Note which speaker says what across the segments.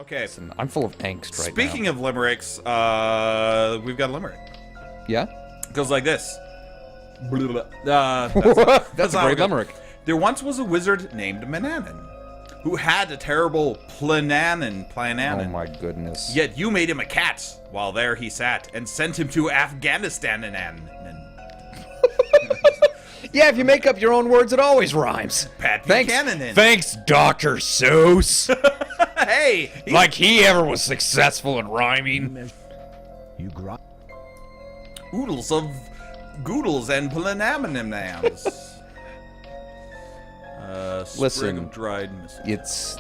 Speaker 1: Okay.
Speaker 2: Listen, I'm full of angst right now.
Speaker 1: Speaking of limericks, we've got a limerick.
Speaker 2: Yeah?
Speaker 1: It goes like this.
Speaker 2: That's a great limerick.
Speaker 1: There once was a wizard named Mananan, who had a terrible plananin.
Speaker 2: Oh my goodness.
Speaker 1: Yet you made him a cat, while there he sat, and sent him to Afghanistan.
Speaker 2: Yeah, if you make up your own words, it always rhymes.
Speaker 1: Pat
Speaker 2: Thanks,
Speaker 1: Buchanan.
Speaker 2: thanks, Dr. Seuss.
Speaker 1: Hey!
Speaker 2: Like he ever was successful in rhyming.
Speaker 3: You grind.
Speaker 1: Oodles of goodles and planaminams.
Speaker 2: Listen,
Speaker 1: Sprig of dried mistletoe.
Speaker 2: It's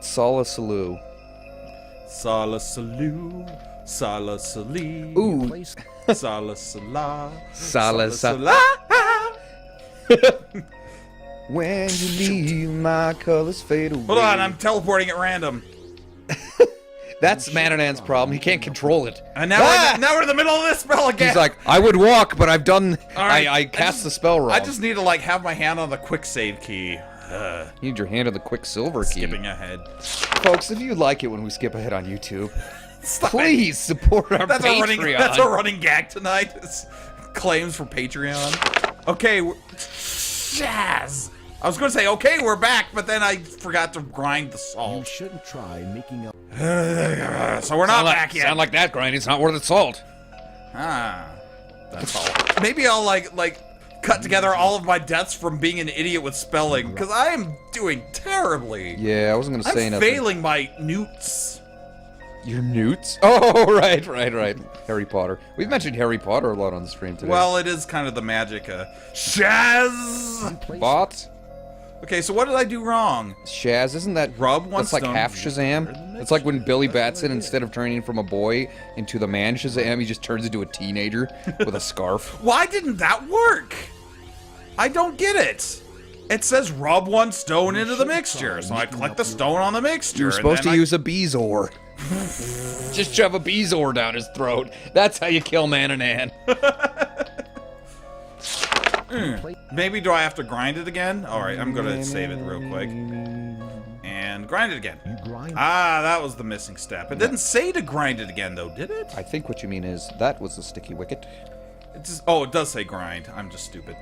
Speaker 2: Sala Salou.
Speaker 1: Sala Salou, Sala Sali.
Speaker 2: Ooh.
Speaker 1: Sala Sala.
Speaker 2: Sala Sala. When you leave, my colors fade away.
Speaker 1: Hold on, I'm teleporting at random.
Speaker 2: That's Mananan's problem. He can't control it.
Speaker 1: And now, now we're in the middle of this spell again.
Speaker 2: He's like, I would walk, but I've done.
Speaker 1: right,
Speaker 2: I cast the spell wrong.
Speaker 1: I just need to like have my hand on the quick save key.
Speaker 2: You need your hand on the Quicksilver key.
Speaker 1: Skipping ahead.
Speaker 2: Folks, if you like it when we skip ahead on YouTube,
Speaker 1: Stop
Speaker 2: please support our
Speaker 1: that's
Speaker 2: Patreon.
Speaker 1: That's a running gag tonight. It's claims for Patreon. Okay, Shaz. I was going to say, okay, we're back, but then I forgot to grind the
Speaker 3: You
Speaker 1: salt.
Speaker 3: shouldn't try making up.
Speaker 1: So we're not back yet.
Speaker 2: Sound like that, grind. It's not worth its salt.
Speaker 1: That's all. Maybe I'll like cut together all of my deaths from being an idiot with spelling, because I am doing terribly.
Speaker 2: Yeah, I wasn't going to say
Speaker 1: I'm
Speaker 2: nothing.
Speaker 1: failing my N.E.W.T.s.
Speaker 2: Your N.E.W.T.s? Oh, right. Harry Potter. We've mentioned Harry Potter a lot on the stream today.
Speaker 1: Well, it is kind of the magic. Shaz!
Speaker 2: Bot?
Speaker 1: Okay, so what did I do wrong?
Speaker 2: Shaz, isn't that...
Speaker 1: Rub one
Speaker 2: That's like
Speaker 1: stone.
Speaker 2: half Shazam. It's like when Billy Batson, instead of turning from a boy into the man Shazam, he just turns into a teenager with a scarf.
Speaker 1: Why didn't that work? I don't get it. It says rub one stone into the mixture, so I click the stone on the mixture.
Speaker 2: You were supposed to use a Beezor. Just shove a Beezor down his throat. That's how you kill Mananan.
Speaker 1: Maybe do I have to grind it again? Alright, I'm gonna save it real quick. And grind it again.
Speaker 3: You grind.
Speaker 1: Ah, that was the missing step. It didn't say to grind it again, though, did it?
Speaker 2: I think what you mean is that was the sticky wicket.
Speaker 1: Oh, it does say grind. I'm just stupid.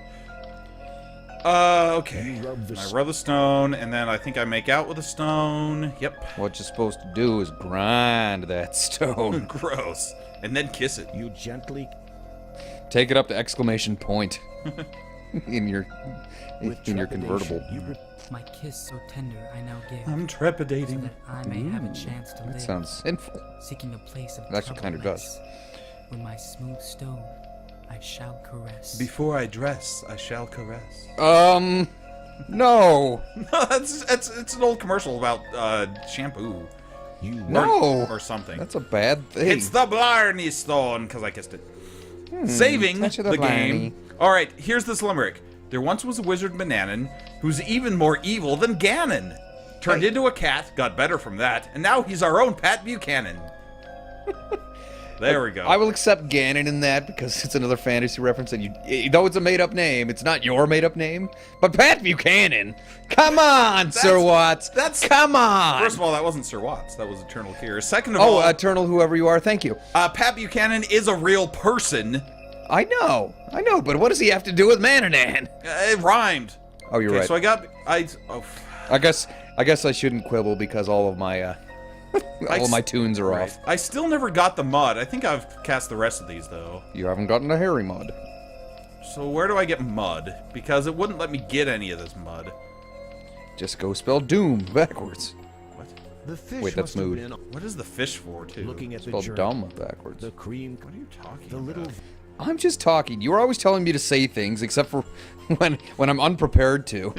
Speaker 1: Okay.
Speaker 3: You rub the
Speaker 1: I rub the stone, and then I think I make out with a stone. Yep.
Speaker 2: What you're supposed to do is grind that stone.
Speaker 1: Gross. And then kiss it.
Speaker 3: You gently.
Speaker 2: Take it up to exclamation point in your
Speaker 3: With
Speaker 2: convertible.
Speaker 3: trepidation, you
Speaker 4: My kiss so tender I now give,
Speaker 1: I'm
Speaker 4: so
Speaker 1: trepidating.
Speaker 4: that I may have a chance to
Speaker 2: That
Speaker 4: live,
Speaker 2: sounds sinful.
Speaker 4: seeking a place of
Speaker 2: It actually
Speaker 4: trouble
Speaker 2: kinda does.
Speaker 4: less. With my smooth stone, I shall caress.
Speaker 1: Before I dress, I shall caress.
Speaker 2: No.
Speaker 1: it's an old commercial about shampoo.
Speaker 3: You
Speaker 2: No.
Speaker 1: Or something.
Speaker 2: That's a bad thing.
Speaker 1: It's the Blarney Stone, because I kissed it. Saving
Speaker 2: touch of the
Speaker 1: the
Speaker 2: Blarney.
Speaker 1: game. Alright, here's this limerick. There once was a wizard Mananan, who's even more evil than Ganon. Turned into a cat, got better from that, and now he's our own Pat Buchanan. There we go.
Speaker 2: I will accept Ganon in that because it's another fantasy reference, and though it's a made-up name, it's not your made-up name. But Pat Buchanan, come on, Sir Watts. Come on.
Speaker 1: First of all, that wasn't Sir Watts. That was Eternal Cure. Second of all,
Speaker 2: Eternal, whoever you are, thank you.
Speaker 1: Pat Buchanan is a real person.
Speaker 2: I know, but what does he have to do with Mananan?
Speaker 1: It rhymed.
Speaker 2: Oh, you're
Speaker 1: Okay,
Speaker 2: right.
Speaker 1: so
Speaker 2: I guess I shouldn't quibble because all of my all of my tunes are off.
Speaker 1: I still never got the mud. I think I've cast the rest of these though.
Speaker 2: You haven't gotten a Harry mud.
Speaker 1: So where do I get mud? Because it wouldn't let me get any of this mud.
Speaker 2: Just go spell doom backwards.
Speaker 1: What?
Speaker 3: The fish
Speaker 2: Wait, that's
Speaker 3: must have
Speaker 2: mood.
Speaker 3: been
Speaker 1: What is the fish for, too?
Speaker 3: looking at the
Speaker 2: Spell
Speaker 3: journey,
Speaker 2: dumb backwards.
Speaker 3: the cream.
Speaker 1: What are you talking
Speaker 3: The
Speaker 1: about?
Speaker 3: little.
Speaker 2: I'm just talking. You were always telling me to say things, except for when I'm unprepared to.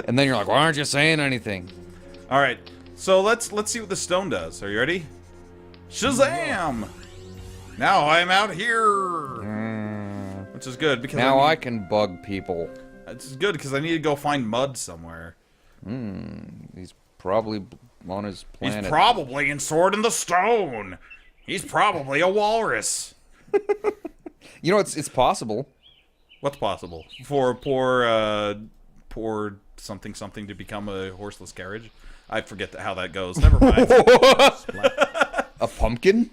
Speaker 2: And then you're like, why aren't you saying anything?
Speaker 1: All right. So let's see what the stone does. Are you ready? Shazam! Now I'm out here, which is good because
Speaker 2: Now I can bug people.
Speaker 1: It's good because I need to go find mud somewhere.
Speaker 2: He's probably on his planet.
Speaker 1: He's probably in Sword in the Stone. He's probably a walrus.
Speaker 2: You know, it's possible.
Speaker 1: What's possible for poor something to become a horseless carriage? I forget how that goes. Never mind.
Speaker 2: A pumpkin?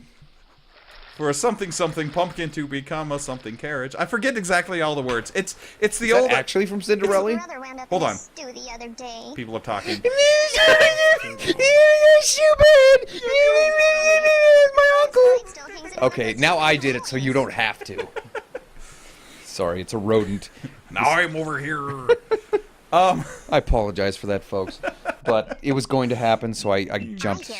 Speaker 1: For a something pumpkin to become a something carriage. I forget exactly all the words. It's the
Speaker 2: Is that
Speaker 1: old
Speaker 2: actually from Cinderella?
Speaker 1: Hold on.
Speaker 5: Stew the other day.
Speaker 1: People are talking.
Speaker 2: Okay, now I did it, so you don't have to. Sorry, it's a rodent.
Speaker 1: Now I'm over here.
Speaker 2: I apologize for that, folks. But it was going to happen, so I jumped,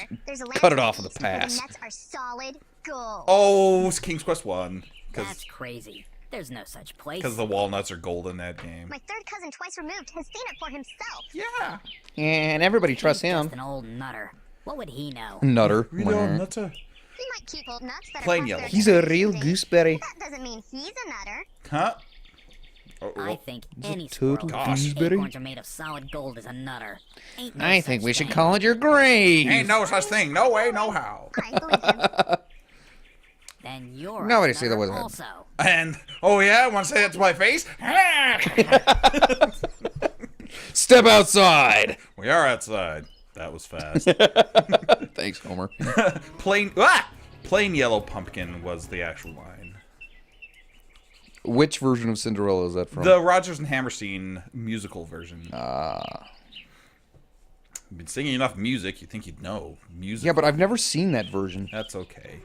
Speaker 2: cut it off of the pass.
Speaker 5: The N.E.T.s are solid gold.
Speaker 1: Oh, it's King's Quest 1.
Speaker 6: That's crazy. There's no such place.
Speaker 1: Because the walnuts are gold in that game.
Speaker 5: My third cousin, twice removed, has seen it for himself.
Speaker 1: Yeah.
Speaker 2: And everybody trusts
Speaker 6: He's
Speaker 2: him.
Speaker 6: just an old nutter. What would he know?
Speaker 2: Nutter.
Speaker 1: We know nutter.
Speaker 5: He might keep old nuts that
Speaker 1: Plain
Speaker 5: are
Speaker 1: yellow.
Speaker 2: He's a real gooseberry.
Speaker 5: That doesn't mean he's a nutter.
Speaker 1: Huh?
Speaker 6: I think any
Speaker 2: total
Speaker 6: squirrel whose
Speaker 2: gooseberry?
Speaker 6: acorns are made of solid gold is a nutter. Ain't no
Speaker 2: I think
Speaker 6: such
Speaker 2: we should
Speaker 6: thing.
Speaker 2: call it your grave.
Speaker 1: Ain't no such thing. No way, no how.
Speaker 5: I believe him.
Speaker 6: Then you're
Speaker 2: Nobody
Speaker 6: a
Speaker 2: say that
Speaker 6: nutter
Speaker 2: wasn't it.
Speaker 6: also.
Speaker 1: And, oh yeah, want to say that to my face?
Speaker 2: Step outside.
Speaker 1: We are outside. That was fast.
Speaker 2: Thanks, Homer.
Speaker 1: Plain yellow pumpkin was the actual line.
Speaker 2: Which version of Cinderella is that from?
Speaker 1: The Rogers and Hammerstein musical version.
Speaker 2: Ah.
Speaker 1: You've been singing enough music, you'd think you'd know. Music.
Speaker 2: Yeah, but I've never seen that version.
Speaker 1: That's okay.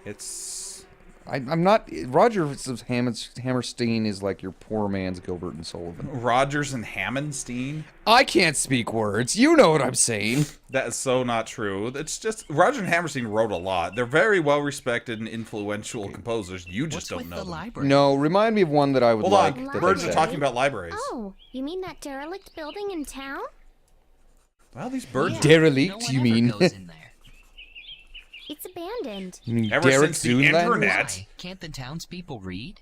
Speaker 1: It's...
Speaker 2: I'm not... Rogers Hammerstein is like your poor man's Gilbert and Sullivan.
Speaker 1: Rogers and Hammerstein?
Speaker 2: I can't speak words. You know what I'm saying.
Speaker 1: That is so not true. It's just... Rogers and Hammerstein wrote a lot. They're very well-respected and influential composers. You just don't know them.
Speaker 2: No, remind me of one that I would
Speaker 1: Hold
Speaker 2: like.
Speaker 1: on.
Speaker 2: that
Speaker 1: Birds
Speaker 2: they
Speaker 1: are
Speaker 2: said.
Speaker 1: talking about libraries.
Speaker 5: Oh, you mean that derelict building in town?
Speaker 1: Well, these birds...
Speaker 2: Derelict, you mean?
Speaker 5: It's abandoned.
Speaker 2: You mean
Speaker 1: Ever
Speaker 2: Derek
Speaker 1: since the
Speaker 2: Zoonland?
Speaker 1: internet,
Speaker 7: Why? Can't the townspeople read?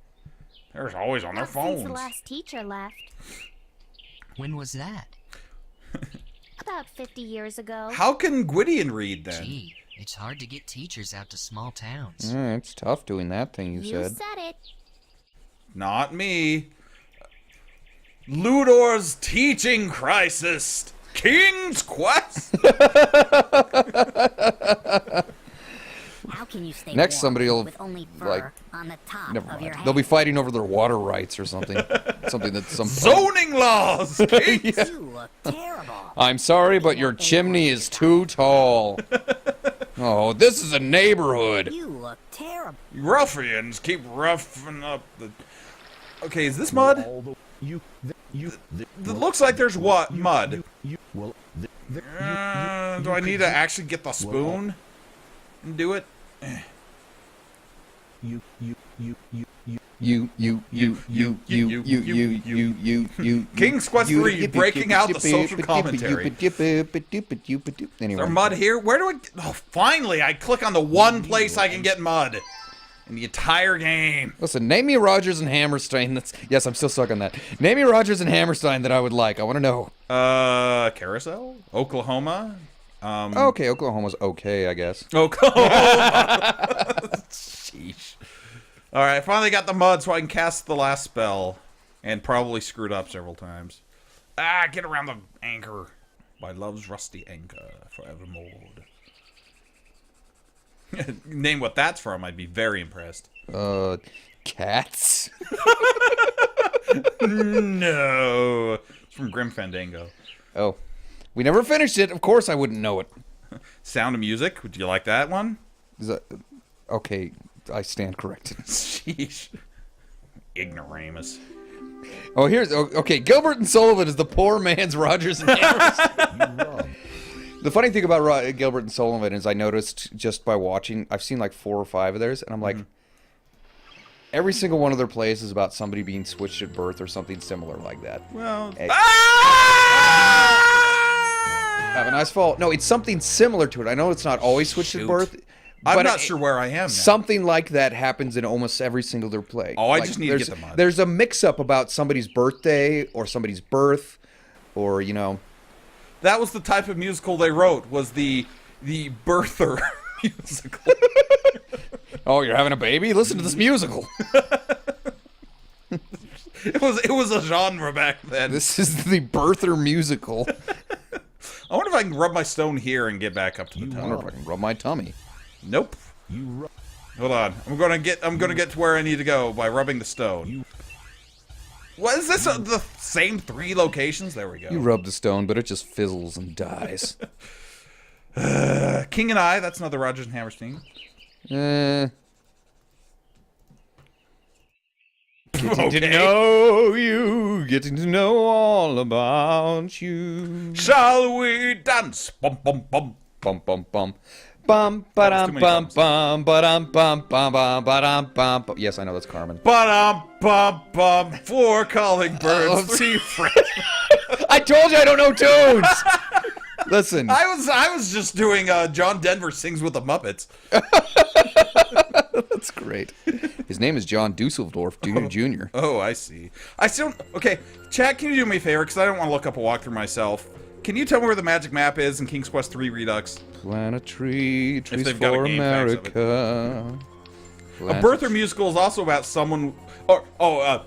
Speaker 1: they're always on their
Speaker 5: Not since the
Speaker 1: phones.
Speaker 5: last teacher left.
Speaker 7: When was that?
Speaker 5: About 50 years ago.
Speaker 1: How can Gwydion read, then?
Speaker 7: Gee, it's hard to get teachers out to small towns.
Speaker 2: It's tough doing that thing you
Speaker 5: You
Speaker 2: said.
Speaker 5: said it.
Speaker 1: Not me. Ludor's teaching crisis. King's Quest.
Speaker 6: How can you stay
Speaker 2: Next,
Speaker 6: warm
Speaker 2: somebody will,
Speaker 6: with only fur
Speaker 2: like,
Speaker 6: on the top
Speaker 2: Never
Speaker 6: of your
Speaker 2: mind.
Speaker 6: head?
Speaker 2: They'll be fighting over their water rights or something. Something that's some.
Speaker 1: Zoning laws. Kings.
Speaker 6: You look terrible.
Speaker 2: I'm sorry, but your chimney is too tall. Oh, this is a neighborhood.
Speaker 6: You look terrible.
Speaker 1: Ruffians keep roughing up the... Okay, is this mud? It looks like there's what? Mud. Do I need to actually get the spoon and do it?
Speaker 2: You.
Speaker 1: King's Quest 3, breaking out the social commentary. Is
Speaker 2: Anyway.
Speaker 1: there mud here? Where do I... Oh, finally, I click on the one place I can get mud in the entire game.
Speaker 2: Listen, name me Rogers and Hammerstein. Yes, I'm still stuck on that. Name me Rogers and Hammerstein that I would like. I want to know.
Speaker 1: Carousel? Oklahoma?
Speaker 2: Okay, Oklahoma's okay, I guess.
Speaker 1: Oklahoma. Sheesh. Alright, I finally got the mud so I can cast the last spell. And probably screwed up several times. Get around the anchor. My love's rusty anchor forevermore. Name what that's from, I'd be very impressed.
Speaker 2: Cats?
Speaker 1: No. It's from Grim Fandango.
Speaker 2: Oh. We never finished it. Of course I wouldn't know it.
Speaker 1: Sound of Music. Would you like that one?
Speaker 2: Is that... Okay, I stand corrected.
Speaker 1: Sheesh. Ignoramus.
Speaker 2: Oh, here's... Okay, Gilbert and Sullivan is the poor man's Rogers and Hammerstein. The funny thing about Gilbert and Sullivan is I noticed just by watching... I've seen like 4 or 5 of theirs, and I'm like... Every single one of their plays is about somebody being switched at birth or something similar like that.
Speaker 1: Well...
Speaker 2: Have a nice fall. No, it's something similar to it. I know it's not always switched at birth.
Speaker 1: I'm
Speaker 2: but
Speaker 1: not sure where I am now.
Speaker 2: Something like that happens in almost every single their play.
Speaker 1: Oh, I
Speaker 2: Like,
Speaker 1: just need to get the mud.
Speaker 2: There's a mix-up about somebody's birthday or somebody's birth, or, you know...
Speaker 1: That was the type of musical they wrote, was the birther musical.
Speaker 2: Oh, you're having a baby? Listen to this musical.
Speaker 1: It was a genre back then.
Speaker 2: This is the birther musical.
Speaker 1: I can rub my stone here and get back up to the
Speaker 2: I wonder
Speaker 1: top.
Speaker 2: if I can rub my tummy.
Speaker 1: Nope.
Speaker 3: You rub.
Speaker 1: Hold on. I'm gonna get to where I need to go by rubbing the stone. What is this? The same 3 locations? There we go.
Speaker 2: You rub the stone, but it just fizzles and dies.
Speaker 1: King and I. That's another Rogers and Hammerstein.
Speaker 2: Getting to know you, getting to know all about you.
Speaker 1: Shall we dance? Bum bum bum.
Speaker 2: Bum bum bum. Bum ba-dum bum bum ba-dum bum bum bum ba-dum bum bum. Yes, I know that's Carmen.
Speaker 1: Ba-dum bum bum. 4 calling birds. 3 friends.
Speaker 2: I told you I don't know tunes. Listen,
Speaker 1: I was just doing John Denver sings with the Muppets.
Speaker 2: that's great. His name is John Dusseldorf Jr.
Speaker 1: Oh, I see. I still okay. Chad, can you do me a favor? Because I don't want to look up a walkthrough myself. Can you tell me where the magic map is in King's Quest III Redux?
Speaker 2: Plant a tree, trees
Speaker 1: they've got a
Speaker 2: for
Speaker 1: game facts of it.
Speaker 2: America.
Speaker 1: A birther musical is also about someone.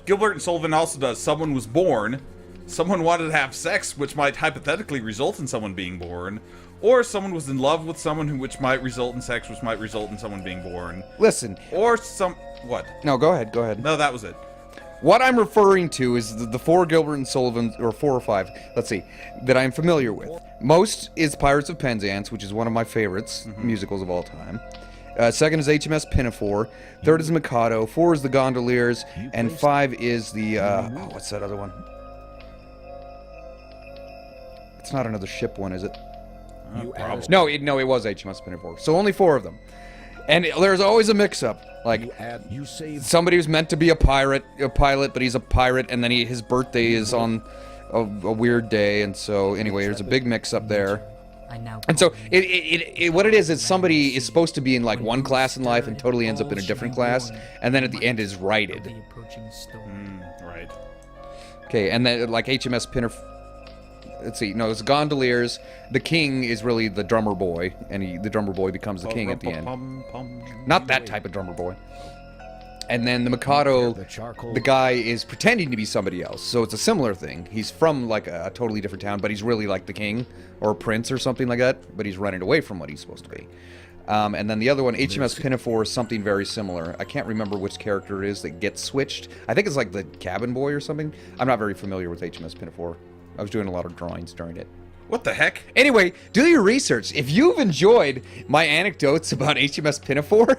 Speaker 1: Gilbert and Sullivan also does. Someone was born. Someone wanted to have sex, which might hypothetically result in someone being born. Or someone was in love with someone which might result in sex, which might result in someone being born.
Speaker 2: Listen.
Speaker 1: Or what?
Speaker 2: No, go ahead. Go ahead.
Speaker 1: No, that was it.
Speaker 2: What I'm referring to is the 4 Gilbert and Sullivan, or 4 or 5, let's see, that I'm familiar with. Most is Pirates of Penzance, which is one of my favorites, musicals of all time. Second is HMS Pinafore. Third is Mikado. 4 is the Gondoliers. And 5 is the, what's that other one? It's not another ship one, is it?
Speaker 1: Probably.
Speaker 2: No, it was HMS Pinafore. So only 4 of them. And there's always a mix-up. Like,
Speaker 3: You save.
Speaker 2: somebody who's meant to be a pilot, but he's a pirate, and then his birthday is on a weird day, and so anyway, there's a big mix-up there.
Speaker 4: I now
Speaker 2: And so
Speaker 4: call you
Speaker 2: what it is somebody is supposed to be in like one class in life and totally ends up in a different class, and then at the end is righted.
Speaker 4: the approaching storm.
Speaker 1: Right.
Speaker 2: Okay, and then like HMS Pinafore. Let's see. No, it's Gondoliers. The king is really the drummer boy, and the drummer boy becomes the king at the end. Not that type of drummer boy. And then the Mikado,
Speaker 3: The charcoal.
Speaker 2: the guy is pretending to be somebody else. So it's a similar thing. He's from like a totally different town, but he's really like the king or a prince or something like that. But he's running away from what he's supposed to be. And then the other one, HMS Pinafore, is something very similar. I can't remember which character it is that gets switched. I think it's like the cabin boy or something. I'm not very familiar with HMS Pinafore. I was doing a lot of drawings during it.
Speaker 1: What the heck?
Speaker 2: Anyway, do your research. If you've enjoyed my anecdotes about HMS Pinafore,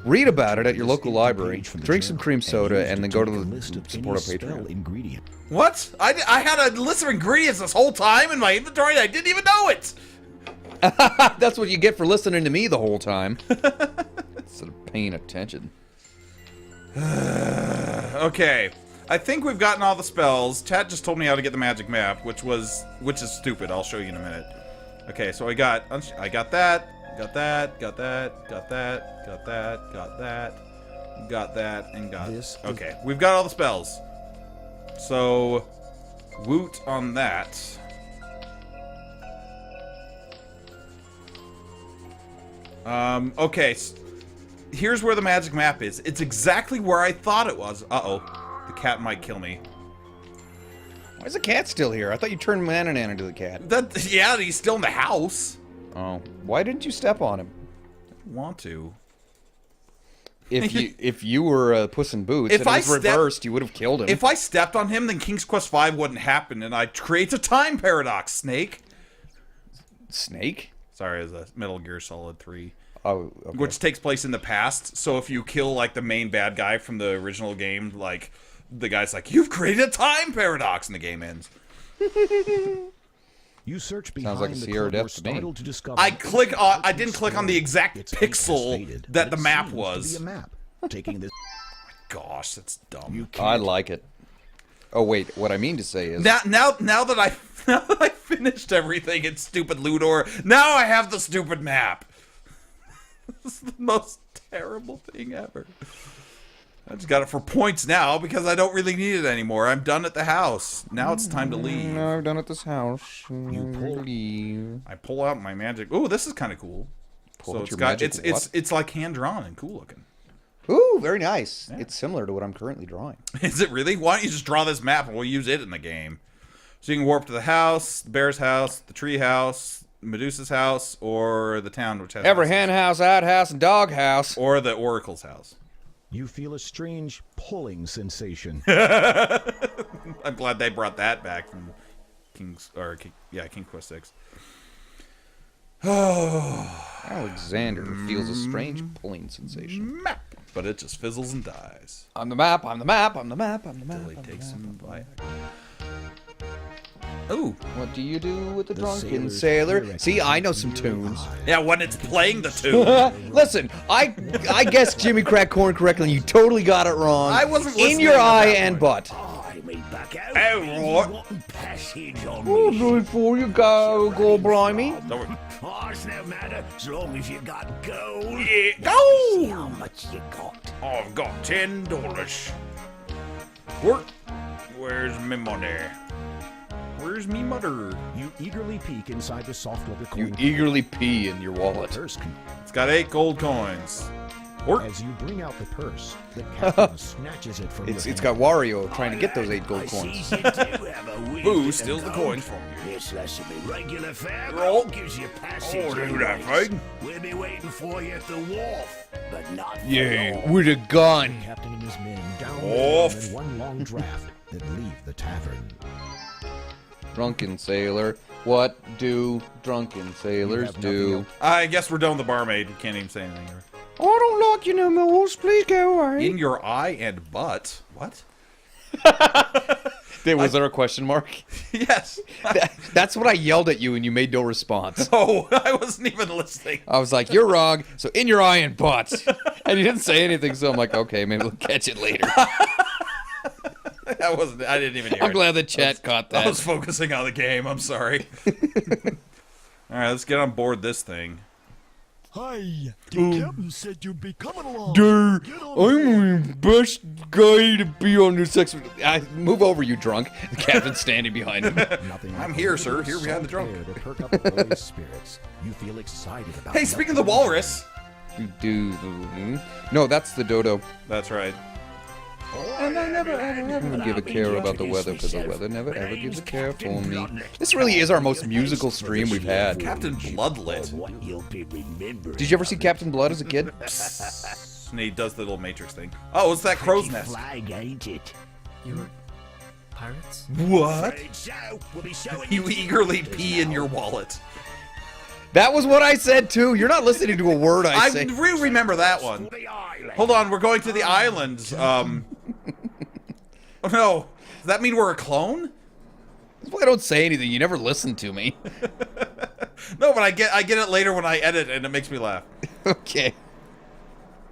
Speaker 2: read about it at your local library. Drink some cream soda, and then go to the support our Patreon.
Speaker 3: Ingredient.
Speaker 1: What? I had a list of ingredients this whole time in my inventory. I didn't even know it.
Speaker 2: That's what you get for listening to me the whole time. Instead of paying attention.
Speaker 1: Okay. I think we've gotten all the spells. Chat just told me how to get the magic map, which is stupid. I'll show you in a minute. Okay, so I got that, got that, got that, got that, got that, got that, and got
Speaker 3: This is-
Speaker 1: Okay, we've got all the spells. So, woot on that. Okay, here's where the magic map is. It's exactly where I thought it was. Uh-oh. The cat might kill me.
Speaker 2: Why is the cat still here? I thought you turned Mananan into the cat.
Speaker 1: Yeah, he's still in the house.
Speaker 2: Oh, why didn't you step on him?
Speaker 1: Want to.
Speaker 2: If you were Puss in Boots
Speaker 1: If
Speaker 2: and it
Speaker 1: I
Speaker 2: was
Speaker 1: step-
Speaker 2: reversed, you would have killed him.
Speaker 1: If I stepped on him, then King's Quest V wouldn't happen, and I'd create a time paradox, Snake.
Speaker 2: Snake?
Speaker 1: Sorry, it was a Metal Gear Solid 3.
Speaker 2: Oh, okay.
Speaker 1: Which takes place in the past, so if you kill, like, the main bad guy from the original game, like, the guy's like, you've created a time paradox, and the game ends.
Speaker 3: You search
Speaker 2: Sounds
Speaker 3: behind
Speaker 2: like a
Speaker 3: the
Speaker 2: Sierra
Speaker 3: curtain,
Speaker 2: Death to me.
Speaker 3: startled to discover
Speaker 1: I
Speaker 3: that
Speaker 1: didn't click on the exact
Speaker 3: its
Speaker 1: pixel
Speaker 3: face faded,
Speaker 1: that
Speaker 3: but
Speaker 1: the
Speaker 3: it
Speaker 1: map
Speaker 3: seems to
Speaker 1: was.
Speaker 3: be a map. Taking this,
Speaker 1: Gosh, that's dumb.
Speaker 3: you
Speaker 2: I
Speaker 3: can't.
Speaker 2: like it. Oh wait, what I mean to say is
Speaker 1: Now that I finished everything in stupid Ludor, now I have the stupid map. This is the most terrible thing ever. I just got it for points now because I don't really need it anymore. I'm done at the house. Now it's time to leave.
Speaker 2: No, I've done at this house. Leave.
Speaker 1: I pull out my magic. Ooh, this is kind of cool.
Speaker 2: Pull
Speaker 1: So
Speaker 2: out
Speaker 1: it's
Speaker 2: your
Speaker 1: got
Speaker 2: magic what?
Speaker 1: it's like hand drawn and cool looking.
Speaker 2: Ooh, very nice. It's similar to what I'm currently drawing.
Speaker 1: Is it really? Why don't you just draw this map and we'll use it in the game? So you can warp to the house, the bear's house, the tree house, Medusa's house, or the town which has
Speaker 2: Every
Speaker 1: houses.
Speaker 2: hen house, outhouse, and dog house.
Speaker 1: Or the oracle's house.
Speaker 3: You feel a strange pulling sensation.
Speaker 1: I'm glad they brought that back from King Quest 6.
Speaker 2: Alexander feels a strange pulling sensation.
Speaker 1: Map, but it just fizzles and dies.
Speaker 2: On the map, on the map, on the map, on the map.
Speaker 1: Really takes some Viagra. Ooh.
Speaker 2: What do you do with the drunken
Speaker 3: sailor's
Speaker 2: sailor?
Speaker 3: lyric
Speaker 2: See, I know
Speaker 3: in
Speaker 2: some
Speaker 3: your
Speaker 2: tunes.
Speaker 3: eye.
Speaker 1: Yeah, when it's playing the tune.
Speaker 2: Listen, I guessed Jimmy Crack Corn correctly, and you totally got it wrong.
Speaker 1: I wasn't
Speaker 2: in
Speaker 1: listening
Speaker 2: your
Speaker 1: at
Speaker 2: eye
Speaker 1: that
Speaker 2: and
Speaker 1: point.
Speaker 2: butt.
Speaker 3: I may back out.
Speaker 1: Oh,
Speaker 3: You
Speaker 1: what?
Speaker 3: want passage on
Speaker 2: Oh,
Speaker 3: me.
Speaker 2: before you go, blimey.
Speaker 1: Don't worry.
Speaker 3: Oh, it's no matter, as long as you got gold.
Speaker 1: Yeah,
Speaker 3: See
Speaker 1: go!
Speaker 3: how much you got.
Speaker 1: I've got $10. Where's me money? Where's me mother?
Speaker 3: You eagerly peek inside the soft leather
Speaker 2: You
Speaker 3: coin.
Speaker 2: eagerly pee in your wallet.
Speaker 3: purse can-
Speaker 1: It's got 8 gold coins. Work.
Speaker 3: As you bring out the purse, the captain snatches it from your
Speaker 2: It's
Speaker 3: hand.
Speaker 2: got Wario trying to get those 8 gold
Speaker 3: I
Speaker 2: coins.
Speaker 3: sees you do have a wee
Speaker 1: Boo
Speaker 3: bit of
Speaker 1: steals the
Speaker 3: gold.
Speaker 1: coins from you.
Speaker 3: Yes, that's a regular fare.
Speaker 1: Roll.
Speaker 3: Gives you passage.
Speaker 1: Oh, do that,
Speaker 3: anyways.
Speaker 1: Fade.
Speaker 3: We'll be waiting for you at the wharf, but not for
Speaker 2: Yeah,
Speaker 3: long.
Speaker 2: with a gun.
Speaker 3: The captain and his men down
Speaker 1: Off.
Speaker 3: the in one long draft that leave the tavern.
Speaker 2: Drunken sailor. What do drunken sailors
Speaker 3: have nothing
Speaker 2: do?
Speaker 3: else?
Speaker 1: I guess we're done with the barmaid. You can't even say anything.
Speaker 2: I don't like you no more. Please go away.
Speaker 1: In your eye and butt. What?
Speaker 2: Was there a question mark?
Speaker 1: Yes.
Speaker 2: That's what I yelled at you, and you made no response.
Speaker 1: Oh, I wasn't even listening.
Speaker 2: I was like, "You're wrong." So in your eye and butt, and you didn't say anything. So I'm like, "Okay, maybe we'll catch it later."
Speaker 1: I didn't even hear
Speaker 2: I'm
Speaker 1: it.
Speaker 2: glad the chat caught
Speaker 1: I was
Speaker 2: that.
Speaker 1: focusing on the game. I'm sorry. All right, let's get on board this thing.
Speaker 3: Hi, the captain said you'd be coming along.
Speaker 2: Dude, I'm the best guy to be on this expedition. Move over, you drunk. The captain's standing behind him.
Speaker 3: Nothing
Speaker 1: I'm
Speaker 3: like
Speaker 1: here,
Speaker 3: a
Speaker 1: sir,
Speaker 3: little
Speaker 1: here behind the
Speaker 3: salt
Speaker 1: drunk.
Speaker 3: air to perk up the boys' spirits. You feel excited about.
Speaker 1: Hey, speaking of the walrus.
Speaker 2: No, that's the dodo.
Speaker 1: That's right.
Speaker 2: And I never ever give a care about the weather, because the weather never ever gives a care for me. This really is our most musical stream we've had.
Speaker 1: Captain Bloodlit.
Speaker 3: What you'll be remembered.
Speaker 2: Did you ever see Captain Blood as a kid?
Speaker 1: And he does the little Matrix thing. Oh, it's that crow's nest.
Speaker 3: Flag, ain't it?
Speaker 4: You're pirates?
Speaker 1: What?
Speaker 3: So, we'll be showing
Speaker 1: You eagerly pee in your wallet.
Speaker 2: That was what I said too. You're not listening to a word I
Speaker 1: I
Speaker 2: say.
Speaker 1: remember that one.
Speaker 3: the island.
Speaker 1: Hold on, we're going to the islands. Oh no. Does that mean we're a clone?
Speaker 2: That's why I don't say anything. You never listen to me.
Speaker 1: No, but I get it later when I edit and it makes me laugh.
Speaker 2: Okay.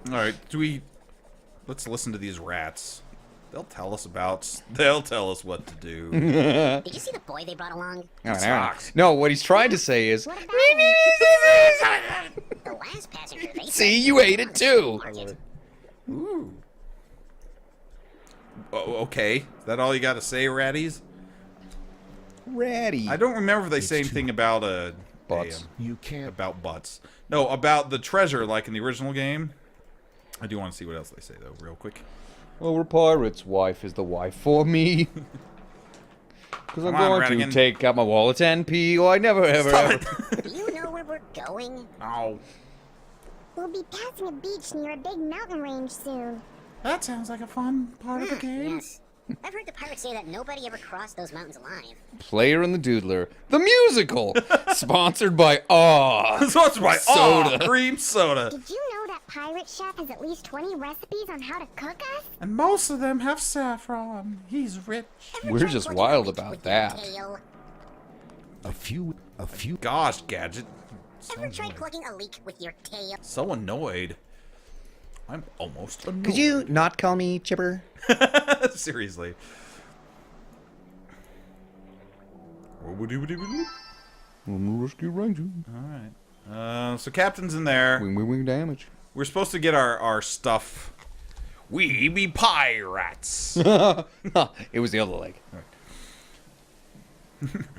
Speaker 1: Alright, let's listen to these rats. They'll tell us what to do.
Speaker 6: Did you see the boy they brought along?
Speaker 1: Socks.
Speaker 2: No, what he's trying to say is,
Speaker 6: What about the last passenger? They
Speaker 2: see, you ate it too.
Speaker 1: Ooh. Oh, okay. Is that all you got to say, ratties?
Speaker 2: Ratty.
Speaker 1: I don't remember if they say anything about
Speaker 2: Butts.
Speaker 3: You can't.
Speaker 1: about butts. No, about the treasure, like in the original game. I do want to see what else they say, though, real quick.
Speaker 2: Well, we're pirates. Wife is the wife for me. Because I'm
Speaker 1: Come on,
Speaker 2: going to
Speaker 1: Radigan.
Speaker 2: take out my wallet and pee. Oh, I never ever.
Speaker 1: Stop
Speaker 2: ever.
Speaker 1: it.
Speaker 6: Do you know where we're going?
Speaker 1: Oh.
Speaker 5: We'll be passing a beach near a big mountain range soon.
Speaker 1: That sounds like a fun part of the game.
Speaker 6: Yes. I've heard the pirates say that nobody ever crossed those mountains alive.
Speaker 2: Player in the Doodler, the musical, sponsored by Aw.
Speaker 1: Sponsored by
Speaker 2: Soda.
Speaker 1: Cream Soda.
Speaker 5: Did you know that Pirate Chef has at least 20 recipes on how to cook us?
Speaker 1: And most of them have saffron. He's rich.
Speaker 6: Ever
Speaker 2: We're
Speaker 6: tried
Speaker 2: just
Speaker 6: plucking a
Speaker 2: wild
Speaker 6: leek
Speaker 2: about
Speaker 6: with your
Speaker 2: that.
Speaker 6: tail?
Speaker 3: A few.
Speaker 1: Gosh, Gadget.
Speaker 6: Ever tried plucking a leek with your tail?
Speaker 1: So annoyed. I'm almost annoyed.
Speaker 2: Could you not call me Chipper?
Speaker 1: Seriously.
Speaker 2: I'm a rescue ranger.
Speaker 1: Alright. So Captain's in there.
Speaker 2: Wing damage.
Speaker 1: We're supposed to get our stuff. We be pirates.
Speaker 2: It was the other leg.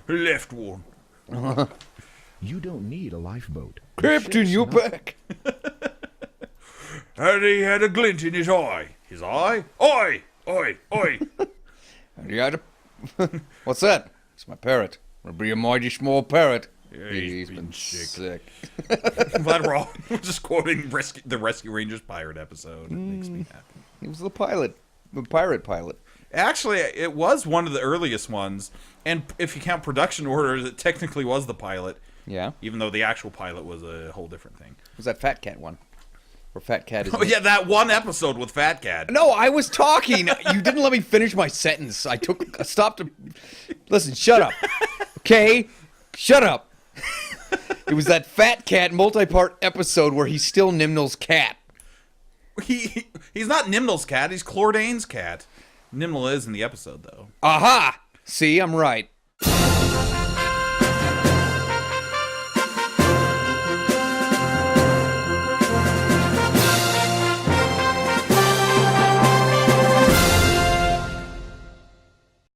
Speaker 1: Left one.
Speaker 3: You don't need a lifeboat.
Speaker 2: Captain, you're back.
Speaker 1: And he had a glint in his eye. His eye? Oi! Oi! Oi!
Speaker 2: You had a... What's that? It's my parrot. It'll be a mighty small parrot.
Speaker 1: Yeah,
Speaker 2: He's been sick.
Speaker 1: I'm glad we're all just quoting the Rescue Rangers pirate episode. It makes me happy.
Speaker 2: He was the pilot. The pirate pilot.
Speaker 1: Actually, it was one of the earliest ones, and if you count production orders, it technically was the pilot,
Speaker 2: Yeah.
Speaker 1: even though the actual pilot was a whole different thing.
Speaker 2: Was that Fat Cat one? Where Fat Cat is...
Speaker 1: Oh, yeah, that one episode with Fat Cat.
Speaker 2: No, I was talking. You didn't let me finish my sentence. I stopped to... Listen, shut up. Okay? Shut up. It was that Fat Cat multi-part episode where he's still N.E.W.T.s cat.
Speaker 1: He's not N.E.W.T.s cat, he's Chlordane's cat. N.E.W.T. is in the episode, though.
Speaker 2: Aha! See, I'm right.